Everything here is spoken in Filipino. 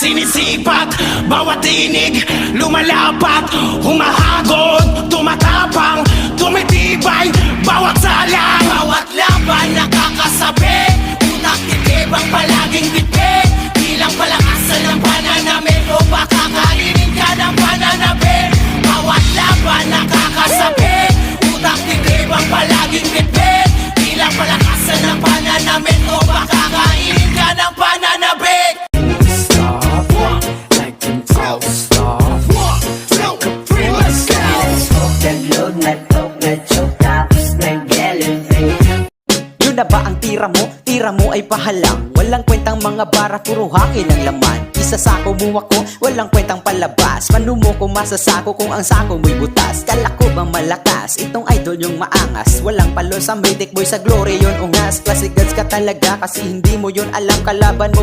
Sinisipat, bawat tinig lumalapat, humahagod, tumatapang, tumitibay, bawat salang, bawat laban nakakasabi, utak titibang palaging bitbit, bilang palakasan ng pananamit o baka kainin ka ng pananabit. Bawat laban nakakasabi, utak titibang palaging bitbit, bilang palakasan ng pananamit o baka kainin ka ng pananabit. Yun na ba ang tira mo? Tira mo ay pahalang. Walang kwentang mga bara, puro hangin ang laman. Isa sako mo ako, walang kwentang palabas. Panumo ko masasako kung ang sako mo'y butas. Kala ko bang malakas? Itong idol yung maangas. Walang palo sa medic boy, sa glory yun ungas. Classic guns ka talaga kasi hindi mo yun alam. Kalaban mo